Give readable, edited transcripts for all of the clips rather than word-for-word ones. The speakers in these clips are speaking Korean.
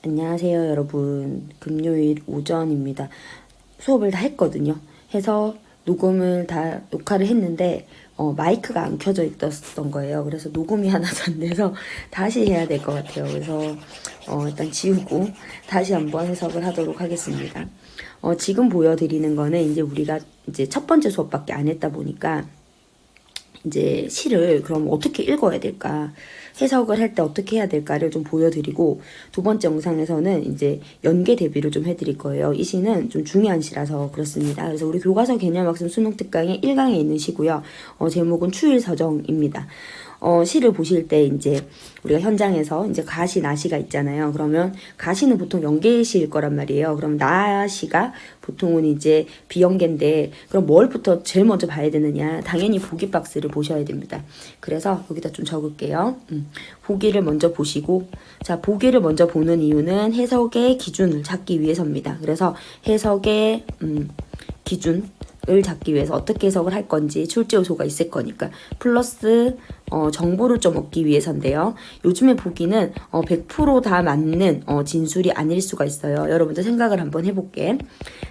안녕하세요, 여러분. 금요일 오전입니다. 수업을 다 했거든요. 해서 녹음을 다 녹화를 했는데 마이크가 안 켜져 있었던 거예요. 그래서 녹음이 하나도 안 돼서 다시 해야 될 것 같아요. 그래서 일단 지우고 다시 한번 해석을 하도록 하겠습니다. 지금 보여드리는 거는 이제 우리가 이제 첫 번째 수업밖에 안 했다 보니까 이제 시를 그럼 어떻게 읽어야 될까, 해석을 할 때 어떻게 해야 될까를 좀 보여드리고, 두 번째 영상에서는 이제 연계 대비를 좀 해드릴 거예요. 이 시는 좀 중요한 시라서 그렇습니다. 그래서 우리 교과서 개념학습 수능 특강의 1강에 있는 시고요. 제목은 추일서정입니다. 시를 보실 때 이제 우리가 현장에서 이제 가시, 나시가 있잖아요. 그러면 가시는 보통 연계시일 거란 말이에요. 그럼 나시가 보통은 이제 비연계인데, 그럼 뭘부터 제일 먼저 봐야 되느냐? 당연히 보기 박스를 보셔야 됩니다. 그래서 여기다 좀 적을게요. 보기를 먼저 보시고, 자, 보기를 먼저 보는 이유는 해석의 기준을 찾기 위해서입니다. 그래서 해석의 기준 을 잡기 위해서 어떻게 해석을 할 건지 출제 요소가 있을 거니까, 플러스 정보를 좀 얻기 위해서인데요. 요즘에 보기는 100% 다 맞는 진술이 아닐 수가 있어요. 여러분들 생각을 한번 해볼게.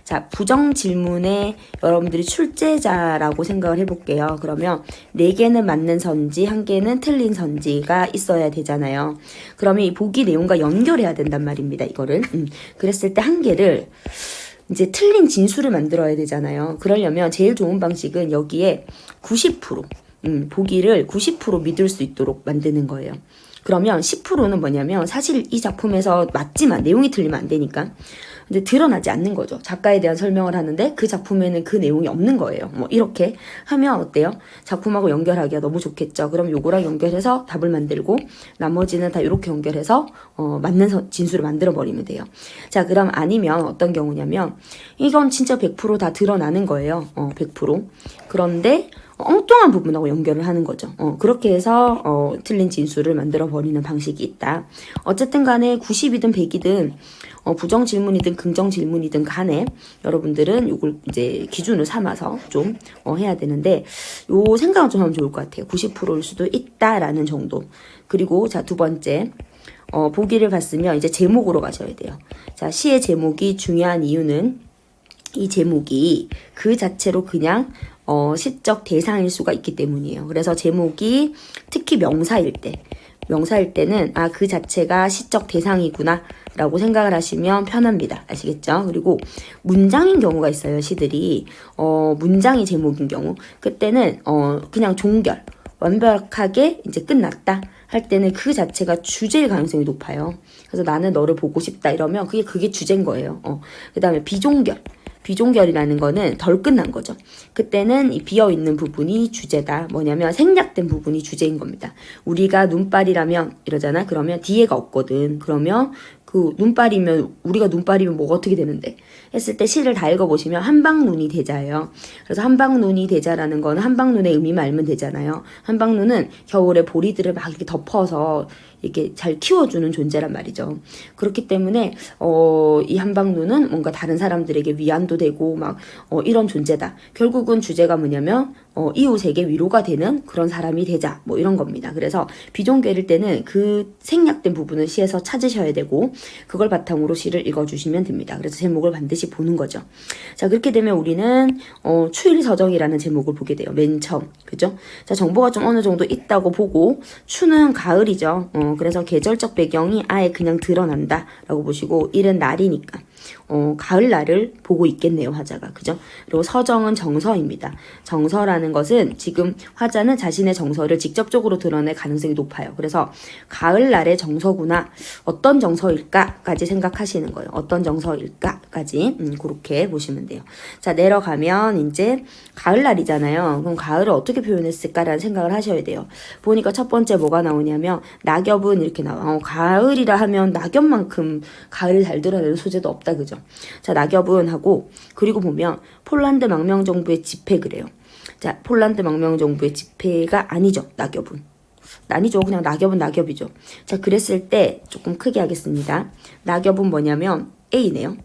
자, 부정 질문에 여러분들이 출제자라고 생각을 해볼게요. 그러면 4개는 맞는 선지, 1개는 틀린 선지가 있어야 되잖아요. 그러면 이 보기 내용과 연결해야 된단 말입니다. 이거를 그랬을 때 1개를 이제 틀린 진술을 만들어야 되잖아요. 그러려면 제일 좋은 방식은 여기에 90% 보기를 90% 믿을 수 있도록 만드는 거예요. 그러면 10%는 뭐냐면, 사실 이 작품에서 맞지만 내용이 틀리면 안 되니까 근데 드러나지 않는 거죠. 작가에 대한 설명을 하는데 그 작품에는 그 내용이 없는 거예요. 뭐 이렇게 하면 어때요? 작품하고 연결하기가 너무 좋겠죠. 그럼 요거랑 연결해서 답을 만들고, 나머지는 다 이렇게 연결해서 맞는 진술을 만들어 버리면 돼요. 자, 그럼 아니면 어떤 경우냐면, 이건 진짜 100% 다 드러나는 거예요. 100%. 그런데 엉뚱한 부분하고 연결을 하는 거죠. 그렇게 해서 틀린 진술을 만들어 버리는 방식이 있다. 어쨌든 간에 90이든 100이든 부정 질문이든 긍정 질문이든 간에 여러분들은 요걸 이제 기준을 삼아서 좀 해야 되는데, 요 생각을 좀 하면 좋을 것 같아요. 90%일 수도 있다라는 정도. 그리고 자, 두 번째, 보기를 봤으면 이제 제목으로 가셔야 돼요. 자, 시의 제목이 중요한 이유는 이 제목이 그 자체로 그냥 시적 대상일 수가 있기 때문이에요. 그래서 제목이 특히 명사일 때는 그 자체가 시적 대상이구나 라고 생각을 하시면 편합니다. 아시겠죠? 그리고 문장인 경우가 있어요. 시들이 문장이 제목인 경우, 그때는 그냥 종결, 완벽하게 이제 끝났다 할 때는 그 자체가 주제일 가능성이 높아요. 그래서 나는 너를 보고 싶다 이러면 그게 주제인 거예요. 그 다음에 비종결이라는 거는 덜 끝난 거죠. 그때는 이 비어있는 부분이 주제다. 뭐냐면 생략된 부분이 주제인 겁니다. 우리가 눈발이라면 이러잖아. 그러면 뒤에가 없거든. 그러면 그 우리가 눈발이면 뭐가 어떻게 되는데 했을 때 시를 다 읽어보시면 한방눈이 대자예요. 그래서 한방눈이 대자라는 거는 한방눈의 의미만 알면 되잖아요. 한방눈은 겨울에 보리들을 막 이렇게 덮어서 이렇게 잘 키워주는 존재란 말이죠. 그렇기 때문에 이 한방눈은 뭔가 다른 사람들에게 위안도 되고 막 이런 존재다. 결국은 주제가 뭐냐면 이웃에게 위로가 되는 그런 사람이 되자, 뭐 이런 겁니다. 그래서 비종결일 때는 그 생략된 부분을 시에서 찾으셔야 되고, 그걸 바탕으로 시를 읽어주시면 됩니다. 그래서 제목을 반드시 보는 거죠. 자, 그렇게 되면 우리는 추일서정이라는 제목을 보게 돼요. 맨 처음, 그죠? 자, 정보가 좀 어느 정도 있다고 보고, 추는 가을이죠. 그래서 계절적 배경이 아예 그냥 드러난다 라고 보시고, 일은 날이니까 가을날을 보고 있겠네요, 화자가. 그죠? 그리고 서정은 정서입니다. 정서라는 것은 지금 화자는 자신의 정서를 직접적으로 드러낼 가능성이 높아요. 그래서 가을날의 정서구나, 어떤 정서일까까지 생각하시는 거예요. 어떤 정서일까까지 그렇게 보시면 돼요. 자, 내려가면 이제 가을날이잖아요. 그럼 가을을 어떻게 표현했을까라는 생각을 하셔야 돼요. 보니까 첫 번째 뭐가 나오냐면 낙엽은 이렇게 나와. 가을이라 하면 낙엽만큼 가을을 잘 드러내는 소재도 없다, 그죠? 자, 낙엽은 하고, 그리고 보면 폴란드 망명정부의 집회 그래요. 자, 폴란드 망명정부의 집회가 아니죠, 낙엽은. 아니죠. 그냥 낙엽은 낙엽이죠. 자, 그랬을 때 조금 크게 하겠습니다. 낙엽은 뭐냐면 A네요.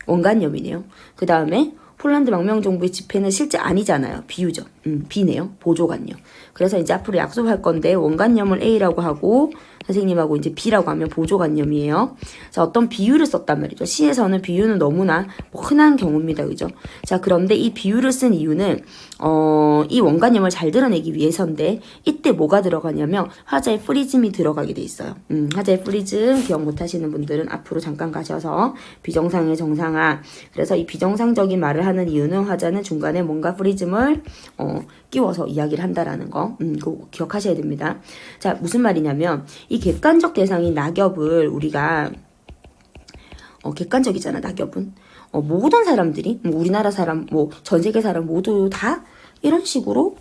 원관념이네요. 그 다음에 폴란드 망명정부의 집회는 실제 아니잖아요. 비유죠. B네요. 보조관념. 그래서 이제 앞으로 약속할 건데 원관념을 A라고 하고, 선생님하고 이제 B라고 하면 보조관념이에요. 자, 어떤 비유를 썼단 말이죠. 시에서는 비유는 너무나 뭐 흔한 경우입니다. 그죠? 자, 그런데 이 비유를 쓴 이유는 이 원관념을 잘 드러내기 위해서인데 이때 뭐가 들어가냐면 화자의 프리즘이 들어가게 돼 있어요. 화자의 프리즘 기억 못 하시는 분들은 앞으로 잠깐 가셔서 비정상의 정상화. 그래서 이 비정상적인 말을 하는 이유는 화자는 중간에 뭔가 프리즘을 끼워서 이야기를 한다라는 거. 그거 기억하셔야 됩니다. 자, 무슨 말이냐면 이 객관적 대상인 낙엽을 우리가 객관적이잖아, 낙엽은. 모든 사람들이, 뭐 우리나라 사람, 뭐 전 세계 사람 모두 다 이런 식으로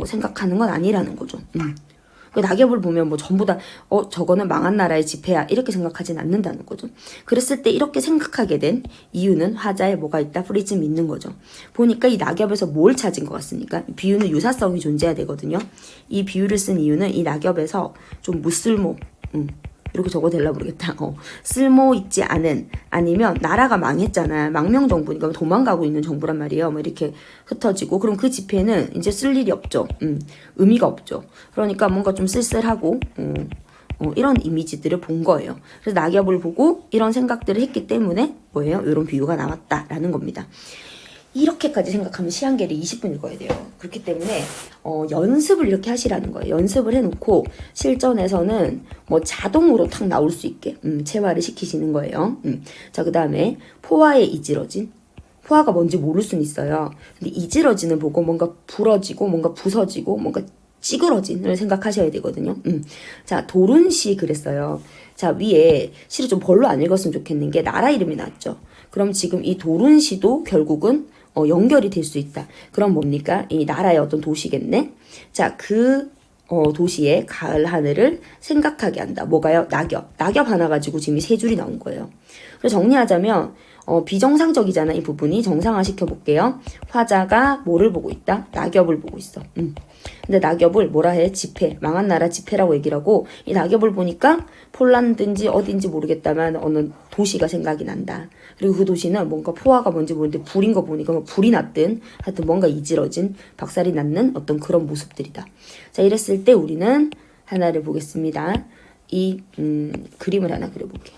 생각하는 건 아니라는 거죠. 그 낙엽을 보면 뭐 전부 다 저거는 망한 나라의 지폐야 이렇게 생각하진 않는다는 거죠. 그랬을 때 이렇게 생각하게 된 이유는 화자에 뭐가 있다? 프리즘이 있는 거죠. 보니까 이 낙엽에서 뭘 찾은 것 같습니까? 비유는 유사성이 존재해야 되거든요. 이 비유를 쓴 이유는 이 낙엽에서 좀 무쓸모 이렇게 적어대려고 모르겠다. 쓸모 있지 않은, 아니면 나라가 망했잖아. 망명정부니까 도망가고 있는 정부란 말이에요. 뭐 이렇게 흩어지고, 그럼 그 집회는 이제 쓸 일이 없죠. 의미가 없죠. 그러니까 뭔가 좀 쓸쓸하고, 이런 이미지들을 본 거예요. 그래서 낙엽을 보고 이런 생각들을 했기 때문에 뭐예요? 이런 비유가 나왔다라는 겁니다. 이렇게까지 생각하면 시한계를 20분 읽어야 돼요. 그렇기 때문에 연습을 이렇게 하시라는 거예요. 연습을 해놓고 실전에서는 뭐 자동으로 탁 나올 수 있게 체화를 시키시는 거예요. 자, 그 다음에 포화에 이지러진. 포화가 뭔지 모를 수는 있어요. 근데 이지러지는 보고 뭔가 부러지고 뭔가 부서지고 뭔가 찌그러진을 생각하셔야 되거든요. 자, 도룬시 그랬어요. 자, 위에 시를 좀 별로 안 읽었으면 좋겠는 게 나라 이름이 나왔죠. 그럼 지금 이 도룬시도 결국은 연결이 될 수 있다. 그럼 뭡니까? 이 나라의 어떤 도시겠네? 자, 그 도시의 가을 하늘을 생각하게 한다. 뭐가요? 낙엽. 낙엽 하나 가지고 지금 세 줄이 나온 거예요. 그래서 정리하자면 비정상적이잖아. 이 부분이 정상화 시켜볼게요. 화자가 뭐를 보고 있다? 낙엽을 보고 있어. 근데 낙엽을 뭐라 해? 지폐. 망한 나라 지폐라고 얘기를 하고, 이 낙엽을 보니까 폴란드인지 어딘지 모르겠다만 어느 도시가 생각이 난다. 그리고 그 도시는 뭔가 포화가 뭔지 모르는데 불인 거 보니까 뭐 불이 났든 하여튼 뭔가 이지러진 박살이 났는 어떤 그런 모습들이다. 자, 이랬을 때 우리는 하나를 보겠습니다. 이 그림을 하나 그려볼게요.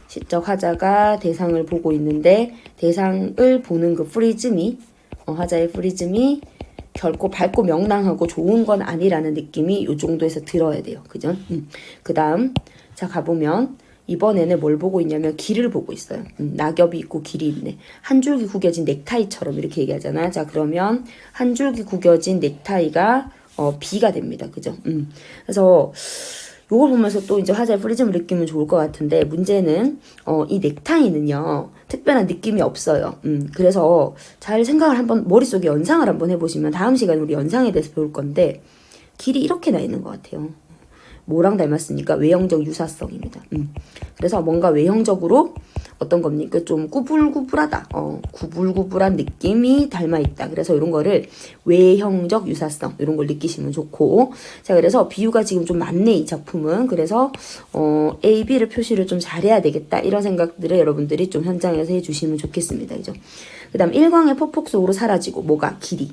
시적 화자가 대상을 보고 있는데 대상을 보는 그 프리즘이 화자의 프리즘이 결코 밝고 명랑하고 좋은 건 아니라는 느낌이 이 정도에서 들어야 돼요. 그죠? 그 다음 자 가보면 이번에는 뭘 보고 있냐면 길을 보고 있어요. 낙엽이 있고 길이 있네. 한 줄기 구겨진 넥타이처럼 이렇게 얘기하잖아. 자 그러면 한 줄기 구겨진 넥타이가 B가 됩니다. 그죠? 그래서 요걸 보면서 또 이제 화자의 프리즘을 느끼면 좋을 것 같은데 문제는 이 넥타이는요 특별한 느낌이 없어요. 그래서 잘 생각을 한번 머릿속에 연상을 한번 해보시면 다음 시간에 우리 연상에 대해서 배울 건데 길이 이렇게 나 있는 것 같아요. 뭐랑 닮았습니까? 외형적 유사성입니다. 그래서 뭔가 외형적으로 어떤 겁니까? 좀 구불구불하다. 구불구불한 느낌이 닮아있다. 그래서 이런 거를 외형적 유사성 이런 걸 느끼시면 좋고 자 그래서 비유가 지금 좀 많네 이 작품은. 그래서 A, B를 표시를 좀 잘해야 되겠다. 이런 생각들을 여러분들이 좀 현장에서 해주시면 좋겠습니다. 그죠? 그 다음 일광의 폭폭 속으로 사라지고 뭐가? 길이.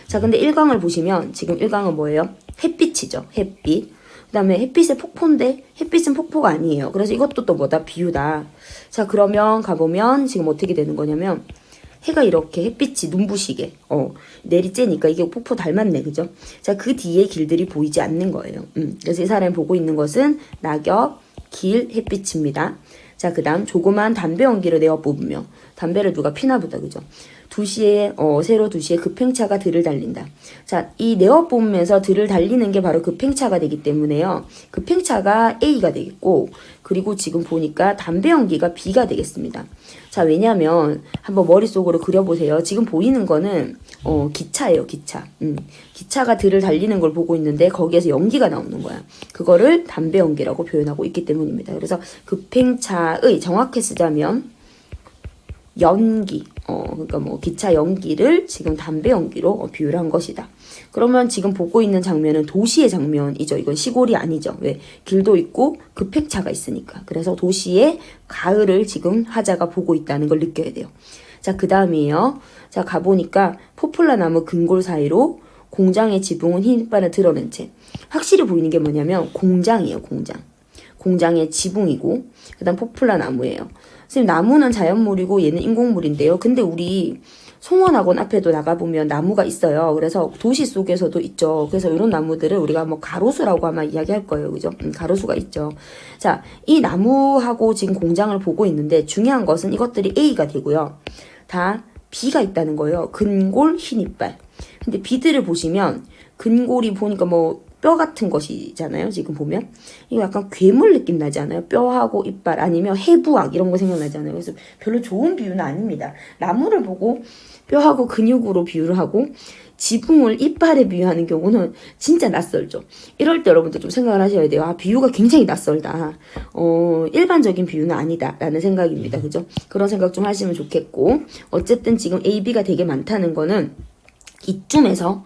자 근데 일광을 보시면 지금 일광은 뭐예요? 햇빛이죠. 햇빛. 그 다음에 햇빛의 폭포인데 햇빛은 폭포가 아니에요. 그래서 이것도 또 뭐다? 비유다. 자 그러면 가보면 지금 어떻게 되는 거냐면 해가 이렇게 햇빛이 눈부시게 내리쬐니까 이게 폭포 닮았네. 그죠? 자 그 뒤에 길들이 보이지 않는 거예요. 그래서 이 사람이 보고 있는 것은 낙엽, 길, 햇빛입니다. 자 그 다음 조그만 담배 연기를 내어 뽑으며 담배를 누가 피나 보다. 그죠? 2시에 세로 2시에 급행차가 들을 달린다. 자, 이 내어 뽑으면서 들을 달리는 게 바로 급행차가 되기 때문에요. 급행차가 A가 되겠고 그리고 지금 보니까 담배 연기가 B가 되겠습니다. 자, 왜냐면 한번 머릿속으로 그려보세요. 지금 보이는 거는 기차예요, 기차. 기차가 들을 달리는 걸 보고 있는데 거기에서 연기가 나오는 거야. 그거를 담배 연기라고 표현하고 있기 때문입니다. 그래서 급행차의 정확히 쓰자면 연기, 그러니까 뭐 기차 연기를 지금 담배 연기로 비유를 한 것이다. 그러면 지금 보고 있는 장면은 도시의 장면이죠. 이건 시골이 아니죠. 왜? 길도 있고 급행차가 있으니까. 그래서 도시의 가을을 지금 화자가 보고 있다는 걸 느껴야 돼요. 자, 그 다음이에요. 자, 가보니까 포플라 나무 근골 사이로 공장의 지붕은 흰 이빨을 드러낸 채. 확실히 보이는 게 뭐냐면 공장이에요, 공장. 공장의 지붕이고 그다음 포플라 나무예요. 선생님 나무는 자연물이고 얘는 인공물인데요. 근데 우리 송원학원 앞에도 나가보면 나무가 있어요. 그래서 도시 속에서도 있죠. 그래서 이런 나무들을 우리가 뭐 가로수라고 아마 이야기할 거예요. 그죠? 가로수가 있죠. 자, 이 나무하고 지금 공장을 보고 있는데 중요한 것은 이것들이 A가 되고요. 다 B가 있다는 거예요. 근골, 흰 이빨. 근데 B들을 보시면 근골이 보니까 뭐 뼈 같은 것이잖아요. 지금 보면 이거 약간 괴물 느낌 나지 않아요? 뼈하고 이빨 아니면 해부학 이런 거 생각나잖아요. 그래서 별로 좋은 비유는 아닙니다. 나무를 보고 뼈하고 근육으로 비유를 하고 지붕을 이빨에 비유하는 경우는 진짜 낯설죠. 이럴 때 여러분들 좀 생각을 하셔야 돼요. 아, 비유가 굉장히 낯설다. 일반적인 비유는 아니다 라는 생각입니다. 그죠? 그런 생각 좀 하시면 좋겠고, 어쨌든 지금 A, B가 되게 많다는 거는 이쯤에서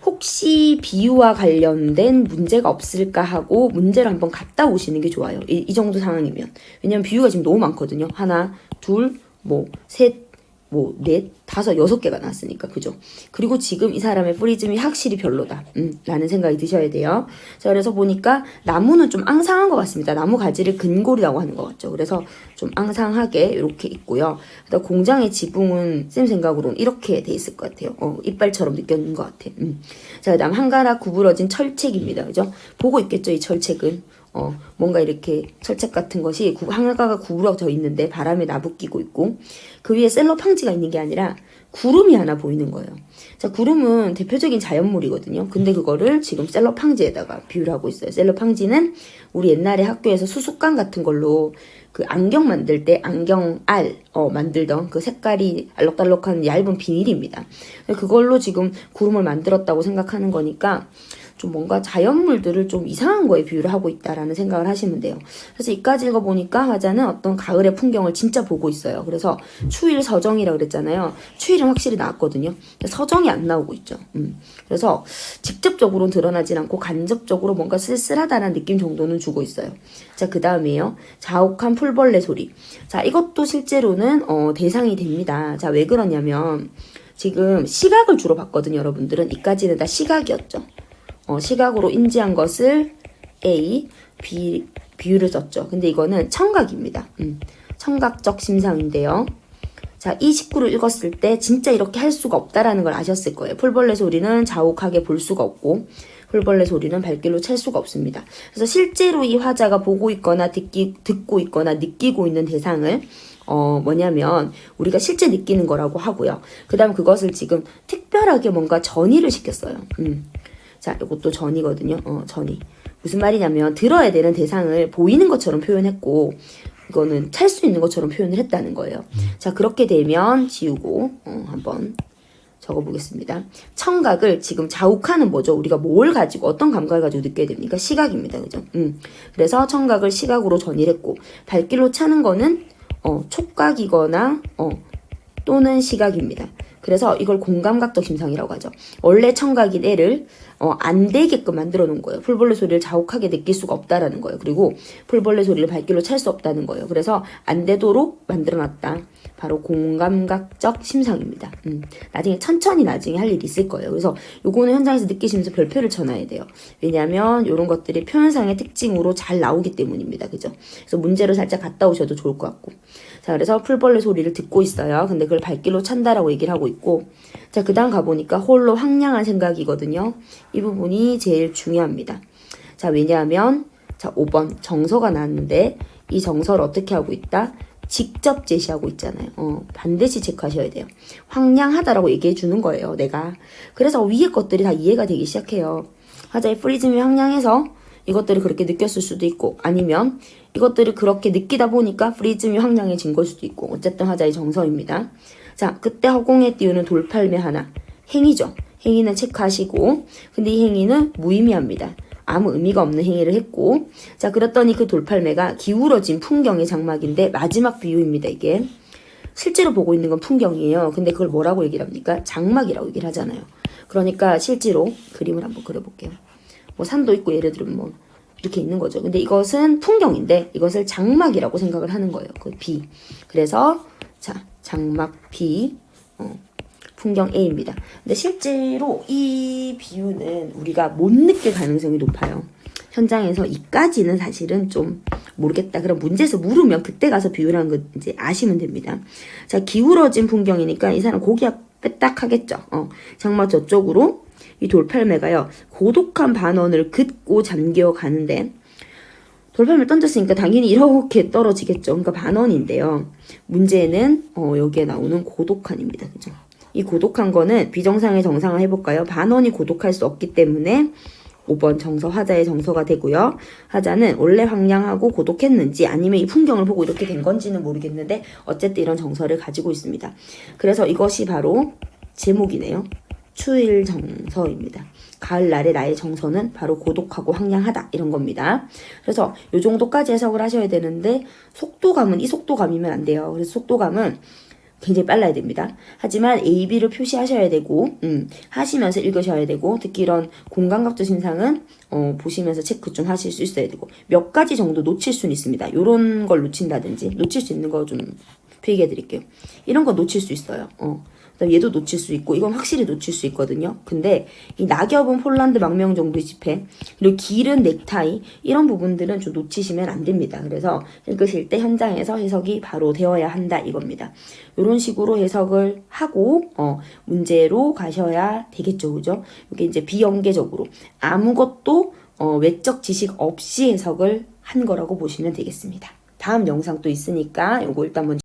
혹시 비유와 관련된 문제가 없을까 하고 문제를 한번 갖다 오시는 게 좋아요. 이 정도 상황이면. 왜냐면 비유가 지금 너무 많거든요. 하나, 둘, 뭐, 셋, 뭐, 넷, 다섯, 6개가 나왔으니까. 그죠? 그리고 지금 이 사람의 프리즘이 확실히 별로다. 라는 생각이 드셔야 돼요. 자, 그래서 보니까 나무는 좀 앙상한 것 같습니다. 나무 가지를 근골이라고 하는 것 같죠. 그래서 좀 앙상하게 이렇게 있고요. 그다음 공장의 지붕은 쌤 생각으로는 이렇게 돼 있을 것 같아요. 이빨처럼 느껴지는 것 같아. 자, 그다음 한가락 구부러진 철책입니다. 그죠? 보고 있겠죠, 이 철책은. 뭔가 이렇게 철책 같은 것이 하나가 구부러져 있는데 바람에 나부끼고 있고 그 위에 셀로팡지가 있는 게 아니라 구름이 하나 보이는 거예요. 자, 구름은 대표적인 자연물이거든요. 근데 그거를 지금 셀로팡지에다가 비유를 하고 있어요. 셀로팡지는 우리 옛날에 학교에서 수수깡 같은 걸로 그 안경 만들 때 안경알 만들던 그 색깔이 알록달록한 얇은 비닐입니다. 그걸로 지금 구름을 만들었다고 생각하는 거니까 좀 뭔가 자연물들을 좀 이상한 거에 비유를 하고 있다라는 생각을 하시면 돼요. 그래서 이까지 읽어보니까 화자는 어떤 가을의 풍경을 진짜 보고 있어요. 그래서 추일 서정이라고 그랬잖아요. 추일은 확실히 나왔거든요. 서정이 안 나오고 있죠. 그래서 직접적으로는 드러나진 않고 간접적으로 뭔가 쓸쓸하다는 느낌 정도는 주고 있어요. 자, 그 다음에요. 자욱한 풀벌레 소리. 자, 이것도 실제로는 대상이 됩니다. 자, 왜 그러냐면 지금 시각을 주로 봤거든요. 여러분들은 이까지는 다 시각이었죠. 시각으로 인지한 것을 A, B, 비유를 썼죠. 근데 이거는 청각입니다. 청각적 심상인데요. 자, 이 19를 읽었을 때 진짜 이렇게 할 수가 없다라는 걸 아셨을 거예요. 풀벌레 소리는 자욱하게 볼 수가 없고 풀벌레 소리는 발길로 찰 수가 없습니다. 그래서 실제로 이 화자가 보고 있거나 듣고 있거나 느끼고 있는 대상을 뭐냐면 우리가 실제 느끼는 거라고 하고요. 그 다음 그것을 지금 특별하게 뭔가 전이를 시켰어요. 자, 이것도 전이거든요. 전이. 무슨 말이냐면 들어야 되는 대상을 보이는 것처럼 표현했고 이거는 찰 수 있는 것처럼 표현을 했다는 거예요. 자, 그렇게 되면 지우고 한번 적어보겠습니다. 청각을 지금 자욱하는 뭐죠? 우리가 뭘 가지고 어떤 감각을 가지고 느껴야 됩니까? 시각입니다. 그죠? 그래서 청각을 시각으로 전이했고 발길로 차는 거는 촉각이거나 또는 시각입니다. 그래서 이걸 공감각적 심상이라고 하죠. 원래 청각인 애를 안 되게끔 만들어 놓은 거예요. 풀벌레 소리를 자욱하게 느낄 수가 없다라는 거예요. 그리고 풀벌레 소리를 발길로 찰 수 없다는 거예요. 그래서 안 되도록 만들어 놨다. 바로 공감각적 심상입니다. 나중에 천천히 나중에 할 일이 있을 거예요. 그래서 요거는 현장에서 느끼시면서 별표를 쳐놔야 돼요. 왜냐하면 이런 것들이 표현상의 특징으로 잘 나오기 때문입니다. 그죠? 그래서 문제를 살짝 갖다 오셔도 좋을 것 같고. 자, 그래서 풀벌레 소리를 듣고 있어요. 근데 그걸 발길로 찬다라고 얘기를 하고 있고. 자, 그 다음 가보니까 홀로 황량한 생각이거든요. 이 부분이 제일 중요합니다. 자, 왜냐하면 자, 5번 정서가 나왔는데 이 정서를 어떻게 하고 있다? 직접 제시하고 있잖아요. 반드시 체크하셔야 돼요. 황량하다라고 얘기해 주는 거예요, 내가. 그래서 위에 것들이 다 이해가 되기 시작해요. 화자의 프리즘이 황량해서 이것들을 그렇게 느꼈을 수도 있고 아니면 이것들을 그렇게 느끼다 보니까 프리즘이 황량해진 걸 수도 있고 어쨌든 화자의 정서입니다. 자, 그때 허공에 띄우는 돌팔매 하나. 행위죠. 행위는 체크하시고 근데 이 행위는 무의미합니다. 아무 의미가 없는 행위를 했고 자, 그랬더니 그 돌팔매가 기울어진 풍경의 장막인데 마지막 비유입니다. 이게 실제로 보고 있는 건 풍경이에요. 근데 그걸 뭐라고 얘기를 합니까? 장막이라고 얘기를 하잖아요. 그러니까 실제로 그림을 한번 그려볼게요. 뭐 산도 있고 예를 들면 뭐 이렇게 있는 거죠. 근데 이것은 풍경인데 이것을 장막이라고 생각을 하는 거예요. 그 B. 그래서 자, 장막 B 풍경 A입니다. 근데 실제로 이 비유는 우리가 못 느낄 가능성이 높아요. 현장에서 이까지는 사실은 좀 모르겠다. 그럼 문제에서 물으면 그때 가서 비유라는 거 이제 아시면 됩니다. 자, 기울어진 풍경이니까 이 사람 고기가 빼딱하겠죠. 장마 저쪽으로 이 돌팔매가요, 고독한 반원을 긋고 잠겨 가는데, 돌팔매를 던졌으니까 당연히 이렇게 떨어지겠죠. 그러니까 반원인데요. 문제는 여기에 나오는 고독한입니다. 그죠? 이 고독한 거는 비정상의 정상을 해볼까요? 반원이 고독할 수 없기 때문에 5번 정서, 화자의 정서가 되고요. 화자는 원래 황량하고 고독했는지 아니면 이 풍경을 보고 이렇게 된 건지는 모르겠는데 어쨌든 이런 정서를 가지고 있습니다. 그래서 이것이 바로 제목이네요. 추일 정서입니다. 가을날의 나의 정서는 바로 고독하고 황량하다, 이런 겁니다. 그래서 요 정도까지 해석을 하셔야 되는데 속도감은 이 속도감이면 안 돼요. 그래서 속도감은 굉장히 빨라야 됩니다. 하지만 A, B를 표시하셔야 되고 하시면서 읽으셔야 되고, 특히 이런 공간각도 신상은 보시면서 체크 좀 하실 수 있어야 되고, 몇 가지 정도 놓칠 수는 있습니다. 요런 걸 놓친다든지, 놓칠 수 있는 거 좀 표기해 드릴게요. 이런 거 놓칠 수 있어요. 그다음 얘도 놓칠 수 있고, 이건 확실히 놓칠 수 있거든요. 근데 이 낙엽은 폴란드 망명 정도의 지폐, 그리고 길은 넥타이, 이런 부분들은 좀 놓치시면 안 됩니다. 그래서 읽으실 때 현장에서 해석이 바로 되어야 한다, 이겁니다. 이런 식으로 해석을 하고 문제로 가셔야 되겠죠. 그죠? 이게 이제 비연계적으로 아무것도 외적 지식 없이 해석을 한 거라고 보시면 되겠습니다. 다음 영상 또 있으니까 요거 일단 먼저